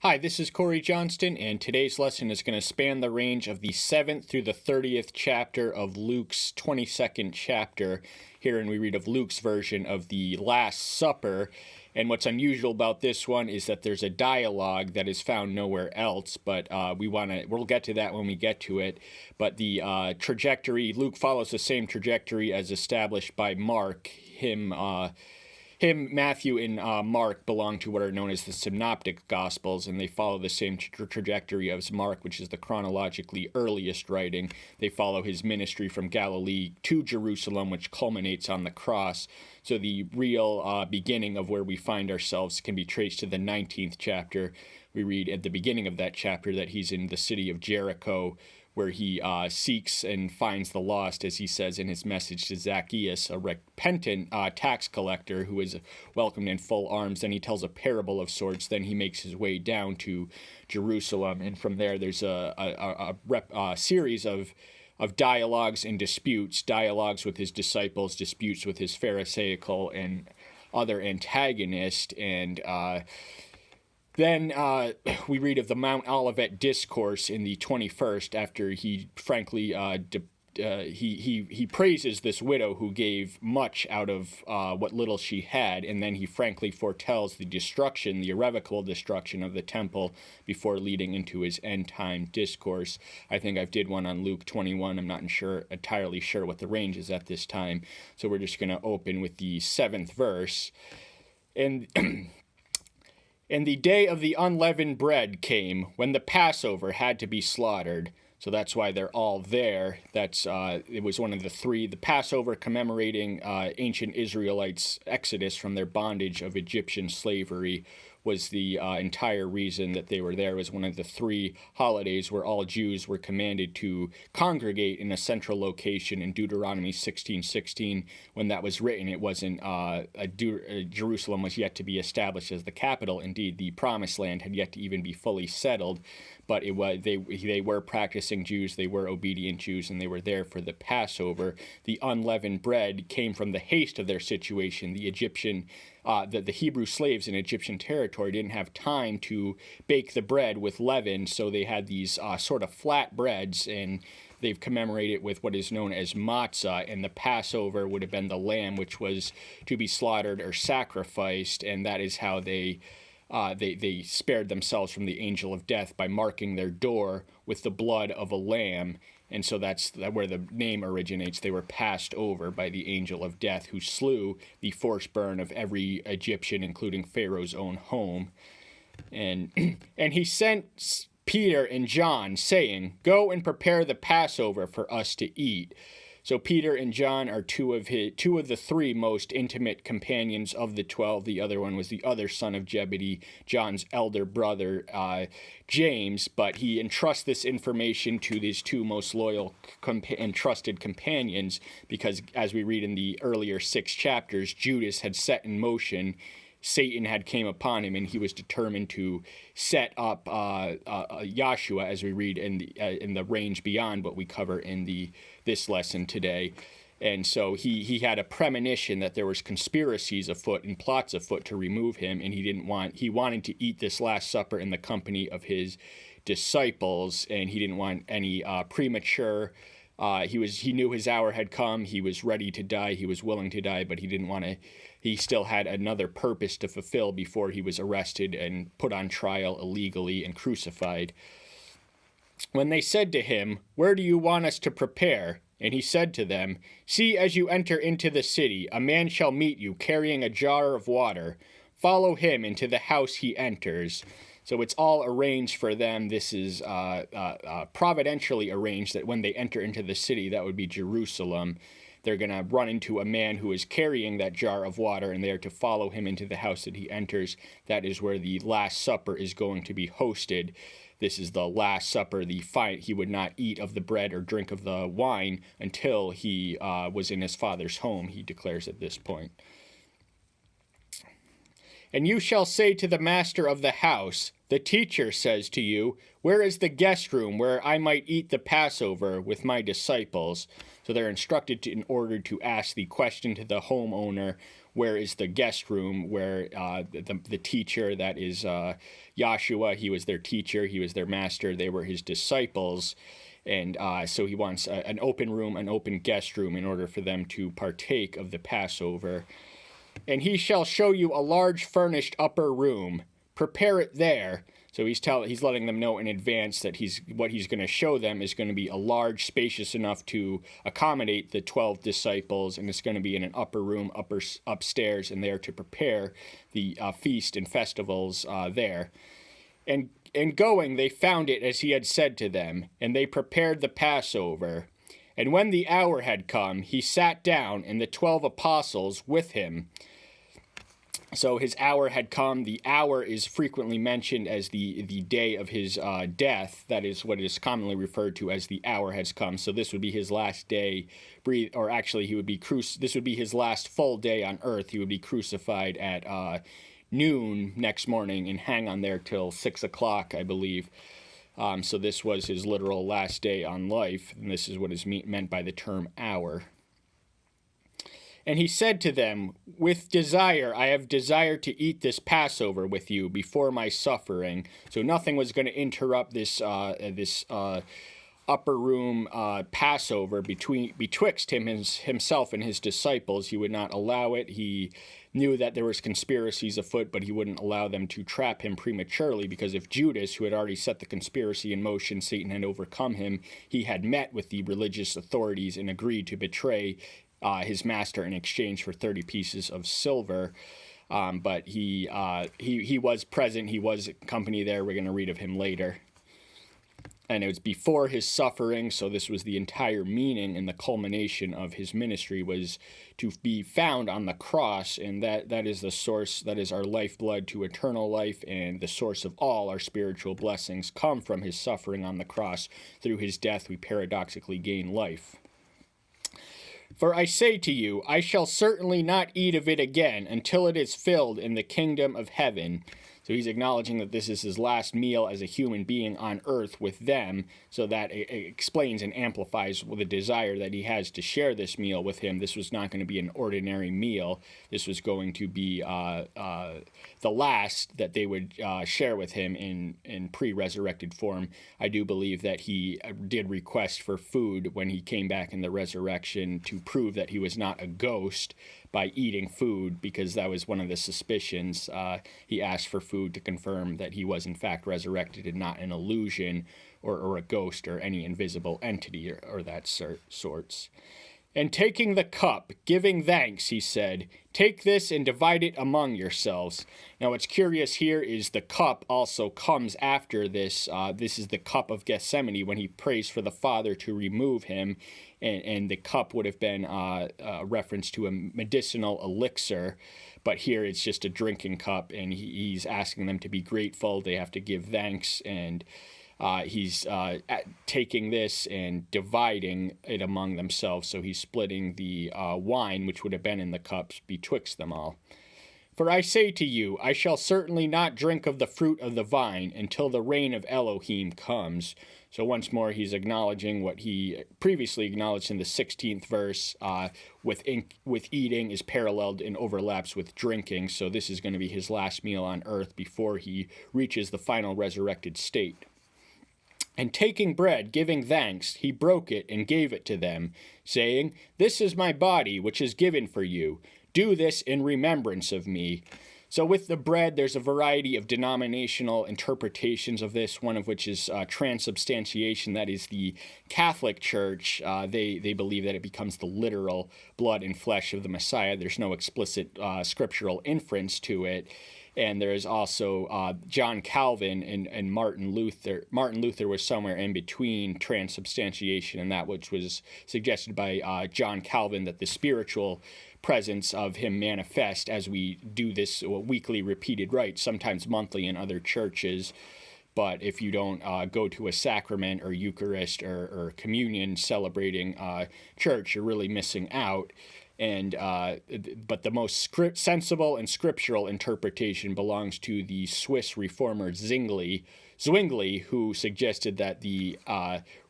Hi, this is Corey Johnston, and today's lesson is going to span the range of the 7th through the 30th chapter of Luke's 22nd chapter. Herein we read of Luke's version of the Last Supper, and what's unusual about this one is that there's a dialogue that is found nowhere else, but we'll get to that when we get to it. But the trajectory, Luke follows the same trajectory as established by Mark. Matthew, and Mark belong to what are known as the Synoptic Gospels, and they follow the same trajectory as Mark, which is the chronologically earliest writing. They follow his ministry from Galilee to Jerusalem, which culminates on the cross. So the real beginning of where we find ourselves can be traced to the 19th chapter. We read at the beginning of that chapter that he's in the city of Jericho, where he seeks and finds the lost, as he says in his message to Zacchaeus, a repentant tax collector who is welcomed in full arms. Then he tells a parable of sorts. Then he makes his way down to Jerusalem, and from there there's a series of dialogues and disputes, dialogues with his disciples, disputes with his Pharisaical and other antagonists, and then we read of the Mount Olivet Discourse in the 21st, after he frankly he praises this widow who gave much out of what little she had, and then he frankly foretells the destruction, the irrevocable destruction of the temple before leading into his end-time discourse. I think I've did one on Luke 21. I'm not entirely sure what the range is at this time, so we're just going to open with the 7th verse. And the day of the unleavened bread came, when the Passover had to be slaughtered. So that's why they're all there. It was one of the three. The Passover commemorating ancient Israelites' exodus from their bondage of Egyptian slavery was the entire reason that they were there. It was one of the three holidays where all Jews were commanded to congregate in a central location in Deuteronomy 16:16. When that was written, it wasn't Jerusalem was yet to be established as the capital. Indeed, the Promised Land had yet to even be fully settled. But they were practicing Jews, they were obedient Jews, and they were there for the Passover. The unleavened bread came from the haste of their situation. The Hebrew slaves in Egyptian territory didn't have time to bake the bread with leaven, so they had these sort of flat breads, and they've commemorated with what is known as matzah, and the Passover would have been the lamb which was to be slaughtered or sacrificed, and that is how they spared themselves from the angel of death by marking their door with the blood of a lamb. And so that's where the name originates. They were passed over by the angel of death, who slew the firstborn of every Egyptian, including Pharaoh's own home. And he sent Peter and John, saying, "Go and prepare the Passover for us to eat." So Peter and John are two of the three most intimate companions of the 12. The other one was the other son of Zebedee, John's elder brother, James. But he entrusts this information to these two most loyal and trusted companions because, as we read in the earlier 6 chapters, Judas had set in motion. Satan had came upon him, and he was determined to set up Yahshua, as we read in the range beyond what we cover in this lesson today. And so he had a premonition that there was conspiracies afoot and plots afoot to remove him, and he wanted to eat this Last Supper in the company of his disciples, and he didn't want any premature. He knew his hour had come. He was ready to die. He was willing to die, but he didn't want to. He still had another purpose to fulfill before he was arrested and put on trial illegally and crucified. When they said to him, "Where do you want us to prepare?" And he said to them, "See, as you enter into the city, a man shall meet you carrying a jar of water. Follow him into the house he enters." So it's all arranged for them. This is providentially arranged that when they enter into the city, that would be Jerusalem, they're going to run into a man who is carrying that jar of water, and they are to follow him into the house that he enters. That is where the Last Supper is going to be hosted. This is the Last Supper. He would not eat of the bread or drink of the wine until he was in his Father's home, he declares at this point. "And you shall say to the master of the house, the teacher says to you, where is the guest room where I might eat the Passover with my disciples?" So they're instructed in order to ask the question to the homeowner, where is the guest room where the teacher, that is Yahshua, he was their teacher, he was their master, they were his disciples. And so he wants an open room, an open guest room in order for them to partake of the Passover. And he shall show you a large furnished upper room. Prepare it there. So he's letting them know in advance that what he's going to show them is going to be a large, spacious enough to accommodate the 12 disciples, and it's going to be in an upper room, upstairs, and there to prepare the feast and festivals there. And going, they found it as he had said to them, and they prepared the Passover. And when the hour had come, he sat down, and the 12 apostles with him. So his hour had come. The hour is frequently mentioned as the day of his death. That is what is commonly referred to as the hour has come. So this would be his last day, or actually he would be this would be his last full day on earth. He would be crucified at noon next morning and hang on there till 6 o'clock, I believe. So this was his literal last day on life, and this is what is meant by the term hour. And he said to them, with desire, I have desired to eat this Passover with you before my suffering. So nothing was going to interrupt this upper room Passover betwixt himself and his disciples. He would not allow it. He knew that there was conspiracies afoot, but he wouldn't allow them to trap him prematurely, because if Judas, who had already set the conspiracy in motion, Satan had overcome him, he had met with the religious authorities and agreed to betray his master in exchange for 30 pieces of silver. But he was present. He was company there. We're going to read of him later. And it was before his suffering, so this was the entire meaning and the culmination of his ministry, was to be found on the cross, and that is the source, that is our lifeblood to eternal life, and the source of all our spiritual blessings come from his suffering on the cross. Through his death we paradoxically gain life. For I say to you, I shall certainly not eat of it again until it is filled in the kingdom of heaven. So he's acknowledging that this is his last meal as a human being on earth with them, so that it explains and amplifies the desire that he has to share this meal with him. This was not going to be an ordinary meal. This was going to be the last that they would share with him in pre-resurrected form. I do believe that he did request for food when he came back in the resurrection to prove that he was not a ghost by eating food, because that was one of the suspicions. He asked for food to confirm that he was in fact resurrected and not an illusion or a ghost or any invisible entity or that sorts. And taking the cup, giving thanks, he said, take this and divide it among yourselves. Now what's curious here is the cup also comes after this. This is the cup of Gethsemane when he prays for the Father to remove him. And the cup would have been a reference to a medicinal elixir. But here it's just a drinking cup, and he's asking them to be grateful. They have to give thanks, and he's taking this and dividing it among themselves. So he's splitting the wine, which would have been in the cups, betwixt them all. For I say to you, I shall certainly not drink of the fruit of the vine until the reign of Elohim comes. So once more, he's acknowledging what he previously acknowledged in the 16th verse. With eating is paralleled and overlaps with drinking. So this is going to be his last meal on earth before he reaches the final resurrected state. And taking bread, giving thanks, he broke it and gave it to them, saying, this is my body, which is given for you. Do this in remembrance of me. So with the bread, there's a variety of denominational interpretations of this, one of which is transubstantiation. That is the Catholic Church. They believe that it becomes the literal blood and flesh of the Messiah. There's no explicit scriptural inference to it. And there is also John Calvin and Martin Luther. Martin Luther was somewhere in between transubstantiation and that which was suggested by John Calvin, that the spiritual presence of him manifest as we do this weekly repeated rite, sometimes monthly in other churches. But if you don't go to a sacrament or Eucharist or communion celebrating church, you're really missing out. and but the most sensible and scriptural interpretation belongs to the Swiss reformer Zwingli, who suggested that the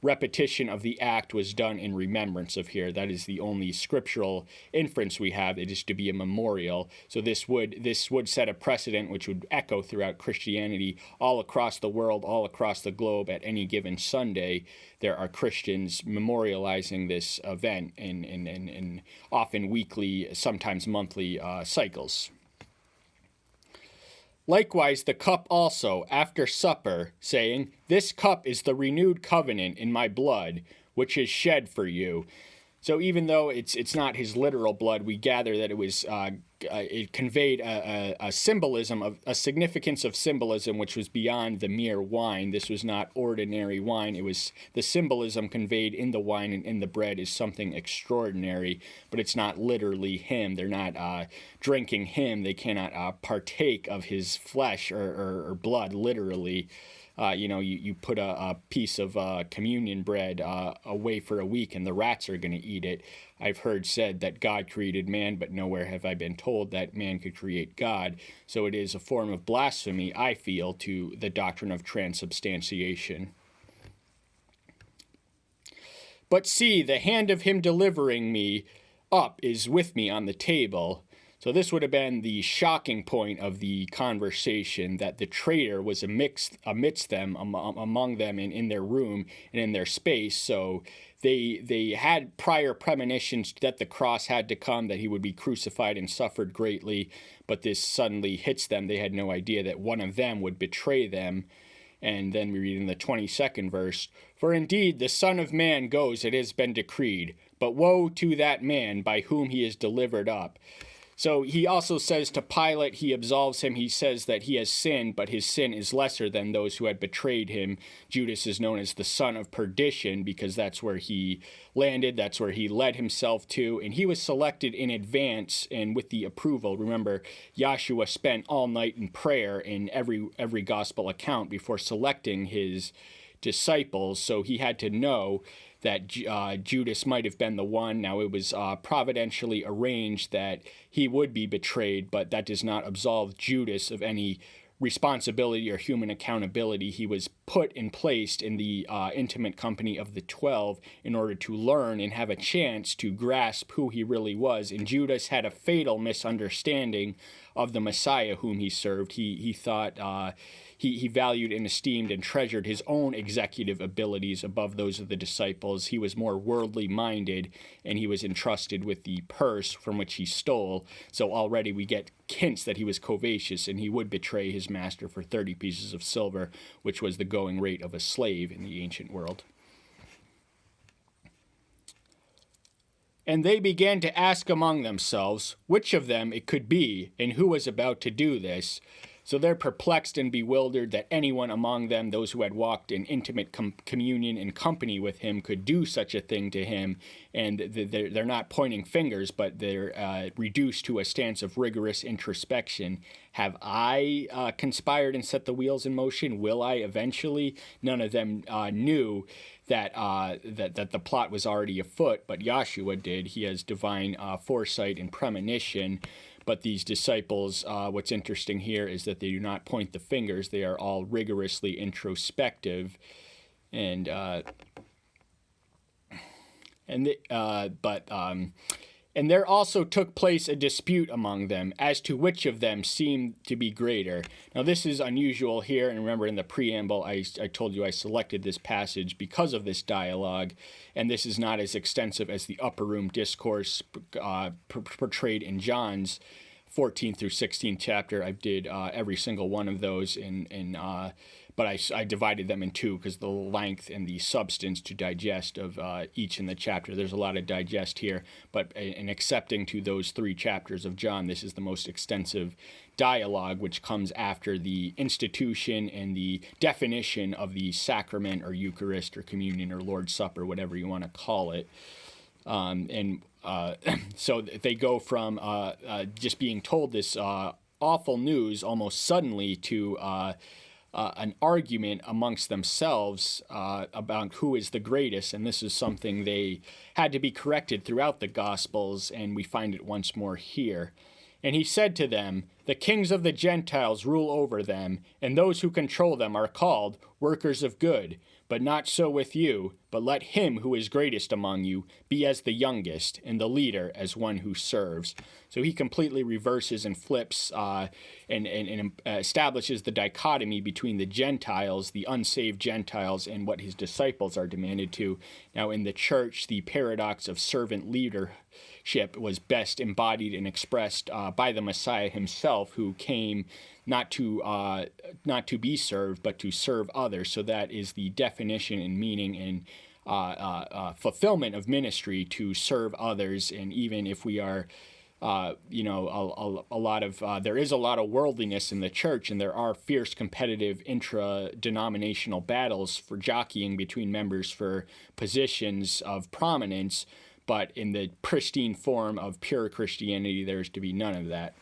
repetition of the act was done in remembrance of here. That is the only scriptural inference we have. It is to be a memorial. So this would set a precedent which would echo throughout Christianity all across the world, all across the globe. At any given Sunday, there are Christians memorializing this event in often weekly, sometimes monthly cycles. Likewise, the cup also, after supper, saying, "This cup is the renewed covenant in my blood, which is shed for you." So even though it's not his literal blood, we gather that it conveyed a symbolism of a significance of symbolism which was beyond the mere wine. This was not ordinary wine. It was the symbolism conveyed in the wine and in the bread is something extraordinary, but it's not literally him. They're not drinking him. They cannot partake of his flesh or blood literally. You put a piece of communion bread away for a week and the rats are going to eat it. I've heard said that God created man, but nowhere have I been told that man could create God. So it is a form of blasphemy, I feel, to the doctrine of transubstantiation. But see, the hand of him delivering me up is with me on the table. So this would have been the shocking point of the conversation, that the traitor was amidst them, among them, and in their room and in their space. So they had prior premonitions that the cross had to come, that he would be crucified and suffered greatly, but this suddenly hits them. They had no idea that one of them would betray them. And then we read in the 22nd verse, "For indeed the Son of Man goes, it has been decreed, but woe to that man by whom he is delivered up." So he also says to Pilate, he absolves him. He says that he has sinned, but his sin is lesser than those who had betrayed him. Judas is known as the son of perdition because that's where he landed. That's where he led himself to. And he was selected in advance and with the approval. Remember, Yahshua spent all night in prayer in every gospel account before selecting his disciples. So he had to know that Judas might have been the one. Now, it was providentially arranged that he would be betrayed, but that does not absolve Judas of any responsibility or human accountability. He was put and placed in the intimate company of the 12 in order to learn and have a chance to grasp who he really was. And Judas had a fatal misunderstanding of the Messiah whom he served. He thought he valued and esteemed and treasured his own executive abilities above those of the disciples. He was more worldly minded, and he was entrusted with the purse from which he stole. So already we get hints that he was covetous, and he would betray his master for 30 pieces of silver, which was the going rate of a slave in the ancient world. And they began to ask among themselves which of them it could be, and who was about to do this. So they're perplexed and bewildered that anyone among them, those who had walked in intimate communion and company with him, could do such a thing to him. And they're not pointing fingers, but they're reduced to a stance of rigorous introspection. Have I conspired and set the wheels in motion? Will I eventually? None of them knew that the plot was already afoot, but Yahshua did. He has divine foresight and premonition. But these disciples, what's interesting here is that they do not point the fingers. They are all rigorously introspective, and there also took place a dispute among them as to which of them seemed to be greater. Now this is unusual here, and remember in the preamble I told you I selected this passage because of this dialogue, and this is not as extensive as the upper room discourse portrayed in John's 14th through 16th chapter. I did every single one of those but I divided them in two because the length and the substance to digest of each in the chapter. There's a lot of digest here, but in accepting to those 3 chapters of John, this is the most extensive dialogue, which comes after the institution and the definition of the sacrament or Eucharist or communion or Lord's Supper, whatever you want to call it. So they go from just being told this awful news almost suddenly to an argument amongst themselves about who is the greatest, and this is something they had to be corrected throughout the Gospels, and we find it once more here. And he said to them, "The kings of the Gentiles rule over them, and those who control them are called workers of good. But not so with you, but let him who is greatest among you be as the youngest, and the leader as one who serves." So he completely reverses and flips and establishes the dichotomy between the Gentiles, the unsaved Gentiles, and what his disciples are demanded to. Now, in the church, the paradox of servant leadership was best embodied and expressed by the Messiah himself, who came not to be served, but to serve others. So that is the definition and meaning and fulfillment of ministry, to serve others. And even if we are, there is a lot of worldliness in the church, and there are fierce competitive intra-denominational battles for jockeying between members for positions of prominence. But in the pristine form of pure Christianity, there is to be none of that.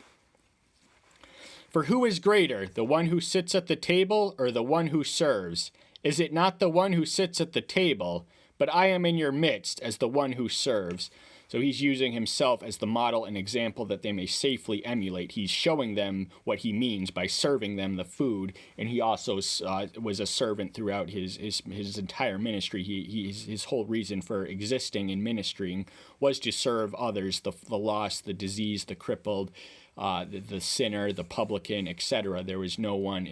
For who is greater, the one who sits at the table or the one who serves? Is it not the one who sits at the table? But I am in your midst as the one who serves. So he's using himself as the model and example that they may safely emulate. He's showing them what he means by serving them the food, and he also was a servant throughout his entire ministry. His whole reason for existing and ministering was to serve others, the lost, the diseased, the crippled, the sinner, the publican, etc. There was no one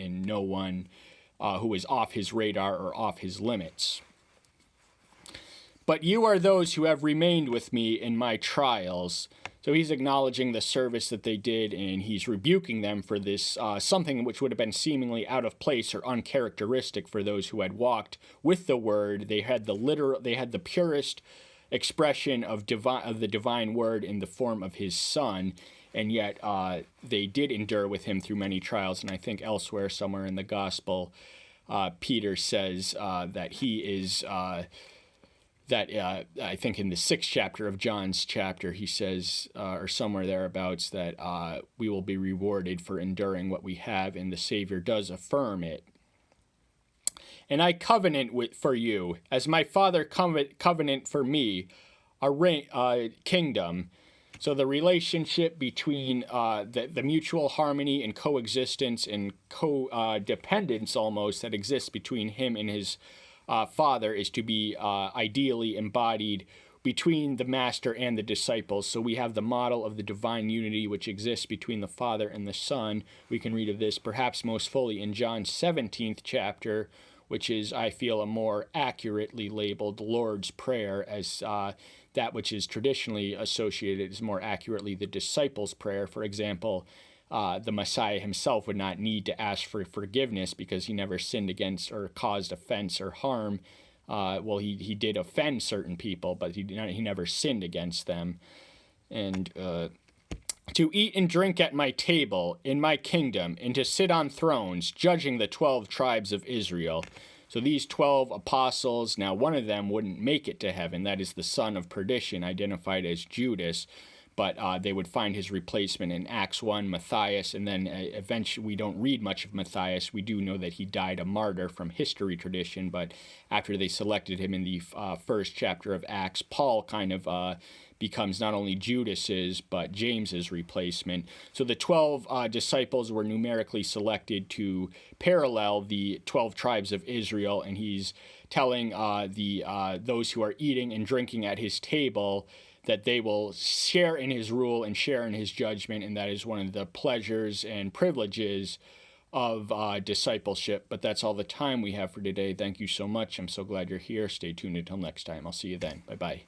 who was off his radar or off his limits. But you are those who have remained with me in my trials. So he's acknowledging the service that they did, and he's rebuking them for this, something which would have been seemingly out of place or uncharacteristic for those who had walked with the word. They had the purest expression of the divine word in the form of his son, and yet they did endure with him through many trials. And I think elsewhere, somewhere in the gospel, Peter says that he is... I think in the 6th chapter of John's chapter, he says, or somewhere thereabouts, that we will be rewarded for enduring what we have, and the Savior does affirm it. And I covenant for you, as my Father covenant for me, a kingdom. So the relationship between the mutual harmony and coexistence and codependence almost that exists between him and his Father is to be ideally embodied between the Master and the disciples. So we have the model of the divine unity which exists between the Father and the Son. We can read of this perhaps most fully in John's 17th chapter, which is, I feel, a more accurately labeled Lord's Prayer, as that which is traditionally associated is more accurately the disciples' prayer. For example, the Messiah himself would not need to ask for forgiveness because he never sinned against or caused offense or harm. He did offend certain people, but he never sinned against them. And to eat and drink at my table in my kingdom, and to sit on thrones, judging the 12 tribes of Israel. So these 12 apostles, now one of them wouldn't make it to heaven. That is the son of perdition, identified as Judas. But they would find his replacement in Acts 1, Matthias, and then eventually we don't read much of Matthias. We do know that he died a martyr from history tradition, but after they selected him in the first chapter of Acts, Paul kind of becomes not only Judas's, but James's replacement. So the 12 disciples were numerically selected to parallel the 12 tribes of Israel, and he's telling those who are eating and drinking at his table that they will share in his rule and share in his judgment, and that is one of the pleasures and privileges of discipleship. But that's all the time we have for today. Thank you so much. I'm so glad you're here. Stay tuned until next time. I'll see you then. Bye-bye.